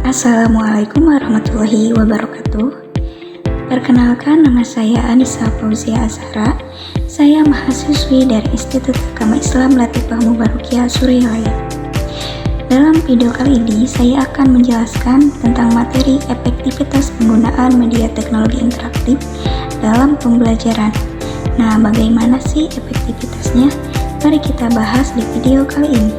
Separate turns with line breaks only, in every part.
Assalamualaikum warahmatullahi wabarakatuh. Perkenalkan, nama saya Anissa Fauzia Azhara. Saya mahasiswi dari Institut Agama Islam Latifah Mubarakiyah Suralaya. Dalam video kali ini, saya akan menjelaskan tentang materi efektivitas penggunaan media teknologi interaktif dalam pembelajaran. Nah, bagaimana sih efektivitasnya? Mari kita bahas di video kali ini.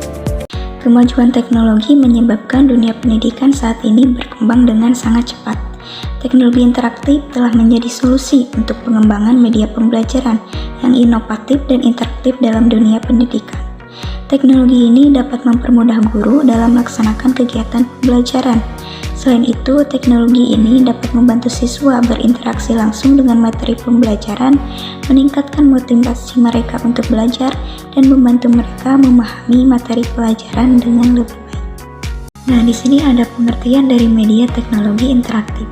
Kemajuan teknologi menyebabkan dunia pendidikan saat ini berkembang dengan sangat cepat. Teknologi interaktif telah menjadi solusi untuk pengembangan media pembelajaran yang inovatif dan interaktif dalam dunia pendidikan. Teknologi ini dapat mempermudah guru dalam melaksanakan kegiatan pembelajaran. Selain itu, teknologi ini dapat membantu siswa berinteraksi langsung dengan materi pembelajaran, meningkatkan motivasi mereka untuk belajar, dan membantu mereka memahami materi pelajaran dengan lebih baik. Nah, di sini ada pengertian dari media teknologi interaktif.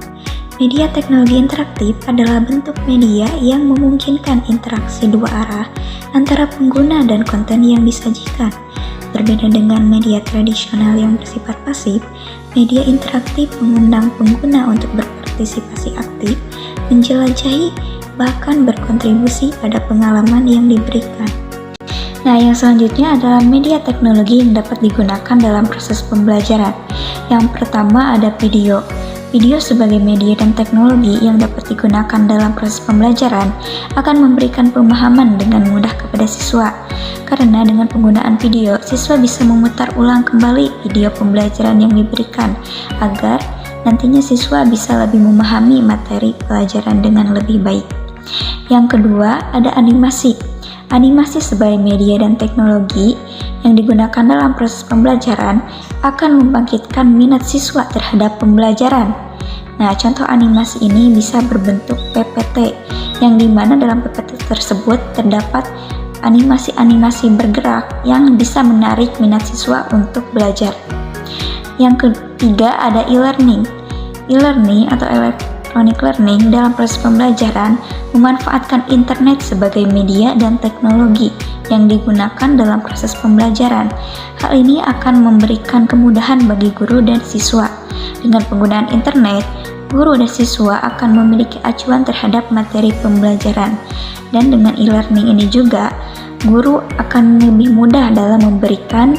Media teknologi interaktif adalah bentuk media yang memungkinkan interaksi dua arah antara pengguna dan konten yang disajikan. Berbeda dengan media tradisional yang bersifat pasif, media interaktif mengundang pengguna untuk berpartisipasi aktif, menjelajahi, bahkan berkontribusi pada pengalaman yang diberikan. Nah, yang selanjutnya adalah media teknologi yang dapat digunakan dalam proses pembelajaran. Yang pertama ada video. Video sebagai media dan teknologi yang dapat digunakan dalam proses pembelajaran akan memberikan pemahaman dengan mudah kepada siswa. Karena dengan penggunaan video, siswa bisa memutar ulang kembali video pembelajaran yang diberikan agar nantinya siswa bisa lebih memahami materi pelajaran dengan lebih baik. Yang kedua, ada animasi. Animasi sebagai media dan teknologi yang digunakan dalam proses pembelajaran akan membangkitkan minat siswa terhadap pembelajaran. Nah, contoh animasi ini bisa berbentuk PPT, yang dimana dalam PPT tersebut terdapat animasi-animasi bergerak yang bisa menarik minat siswa untuk belajar. Yang ketiga ada e-learning. E-learning atau electronic learning dalam proses pembelajaran memanfaatkan internet sebagai media dan teknologi yang digunakan dalam proses pembelajaran. Hal ini akan memberikan kemudahan bagi guru dan siswa. Dengan penggunaan internet, guru dan siswa akan memiliki acuan terhadap materi pembelajaran. Dan dengan e-learning ini juga, guru akan lebih mudah dalam memberikan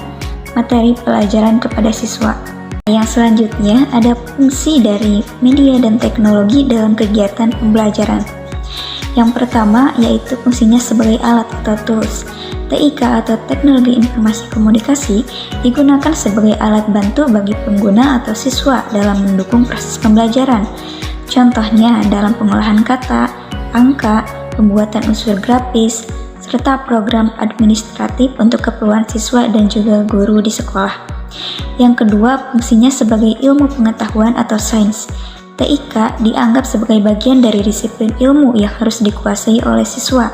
materi pelajaran kepada siswa. Yang selanjutnya ada fungsi dari media dan teknologi dalam kegiatan pembelajaran. Yang pertama yaitu fungsinya sebagai alat atau tools. TIK atau Teknologi Informasi Komunikasi digunakan sebagai alat bantu bagi pengguna atau siswa dalam mendukung proses pembelajaran. Contohnya dalam pengolahan kata, angka, pembuatan unsur grafis, serta program administratif untuk keperluan siswa dan juga guru di sekolah. Yang kedua, fungsinya sebagai ilmu pengetahuan atau sains. TIK dianggap sebagai bagian dari disiplin ilmu yang harus dikuasai oleh siswa.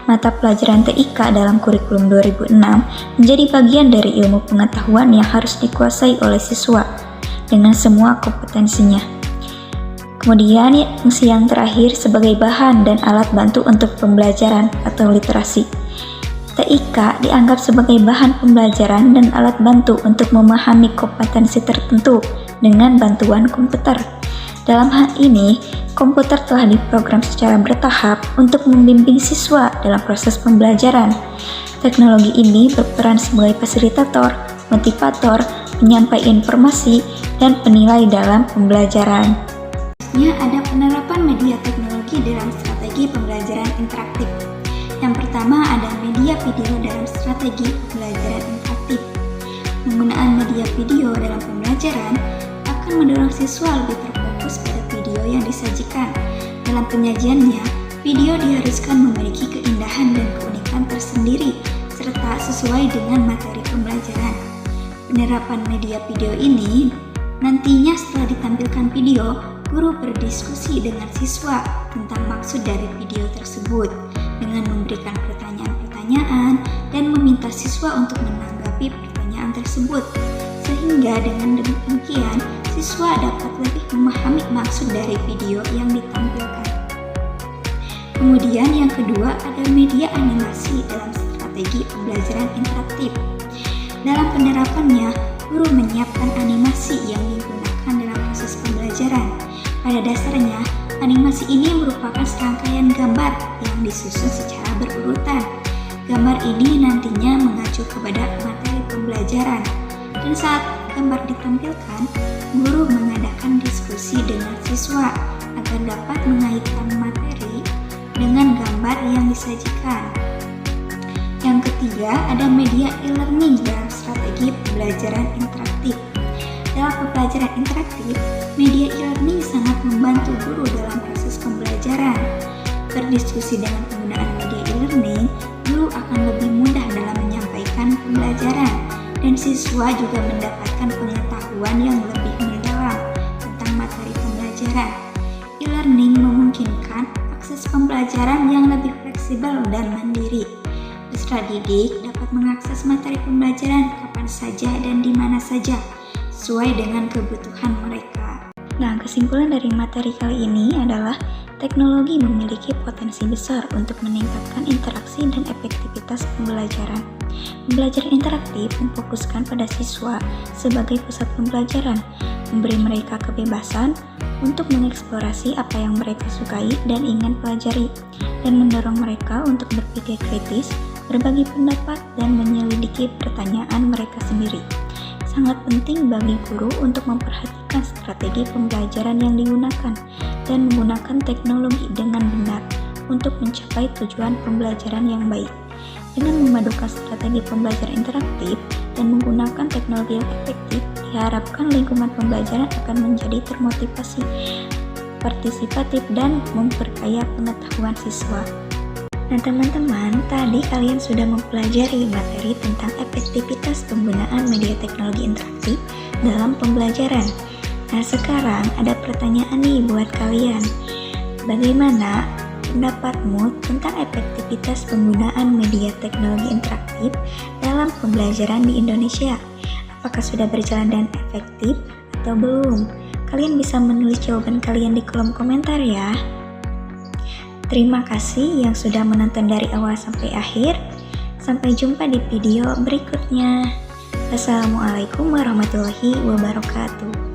Mata pelajaran TIK dalam kurikulum 2006 menjadi bagian dari ilmu pengetahuan yang harus dikuasai oleh siswa dengan semua kompetensinya. Kemudian, fungsi yang terakhir sebagai bahan dan alat bantu untuk pembelajaran atau literasi. TIK dianggap sebagai bahan pembelajaran dan alat bantu untuk memahami kompetensi tertentu dengan bantuan komputer. Dalam hal ini, komputer telah diprogram secara bertahap untuk membimbing siswa dalam proses pembelajaran. Teknologi ini berperan sebagai fasilitator, motivator, penyampai informasi, dan penilai dalam pembelajaran. Selanjutnya ada penerapan media teknologi dalam strategi pembelajaran interaktif. Yang pertama ada media video dalam strategi pembelajaran interaktif. Penggunaan media video dalam pembelajaran akan mendorong siswa lebih terfokus pada video yang disajikan. Dalam penyajiannya, video diharuskan memiliki keindahan dan keunikan tersendiri serta sesuai dengan materi pembelajaran. Penerapan media video ini nantinya setelah ditampilkan video, guru berdiskusi dengan siswa tentang maksud dari video tersebut dengan memberikan pertanyaan-pertanyaan dan meminta siswa untuk menanggapi pertanyaan tersebut. Sehingga dengan demikian, siswa dapat lebih memahami maksud dari video yang ditampilkan. Kemudian yang kedua ada media animasi dalam strategi pembelajaran interaktif. Dalam penerapannya, guru menyiapkan animasi yang digunakan Animasi ini merupakan serangkaian gambar yang disusun secara berurutan. Gambar ini nantinya mengacu kepada materi pembelajaran. Dan saat gambar ditampilkan, guru mengadakan diskusi dengan siswa agar dapat mengaitkan materi dengan gambar yang disajikan. Yang ketiga, ada media e-learning dalam strategi pembelajaran interaktif. Dalam pembelajaran interaktif, media e-learning sangat membantu guru dalam proses pembelajaran. Berdiskusi dengan penggunaan media e-learning, guru akan lebih mudah dalam menyampaikan pembelajaran, dan siswa juga mendapatkan pengetahuan yang lebih mendalam tentang materi pembelajaran. E-learning memungkinkan akses pembelajaran yang lebih fleksibel dan mandiri. Peserta didik dapat mengakses materi pembelajaran kapan saja dan di mana saja, sesuai dengan kebutuhan mereka. Nah, kesimpulan dari materi kali ini adalah teknologi memiliki potensi besar untuk meningkatkan interaksi dan efektivitas pembelajaran. Pembelajaran interaktif memfokuskan pada siswa sebagai pusat pembelajaran, memberi mereka kebebasan untuk mengeksplorasi apa yang mereka sukai dan ingin pelajari, dan mendorong mereka untuk berpikir kritis, berbagi pendapat, dan menyelidiki pertanyaan mereka sendiri. Sangat penting bagi guru untuk memperhatikan strategi pembelajaran yang digunakan dan menggunakan teknologi dengan benar untuk mencapai tujuan pembelajaran yang baik. Dengan memadukan strategi pembelajaran interaktif dan menggunakan teknologi yang efektif, diharapkan lingkungan pembelajaran akan menjadi termotivasi, partisipatif, dan memperkaya pengetahuan siswa. Nah teman-teman, tadi kalian sudah mempelajari materi tentang efektivitas penggunaan media teknologi interaktif dalam pembelajaran. Nah sekarang ada pertanyaan nih buat kalian. Bagaimana pendapatmu tentang efektivitas penggunaan media teknologi interaktif dalam pembelajaran di Indonesia? Apakah sudah berjalan dengan efektif atau belum? Kalian bisa menulis jawaban kalian di kolom komentar ya. Terima kasih yang sudah menonton dari awal sampai akhir. Sampai jumpa di video berikutnya. Wassalamualaikum warahmatullahi wabarakatuh.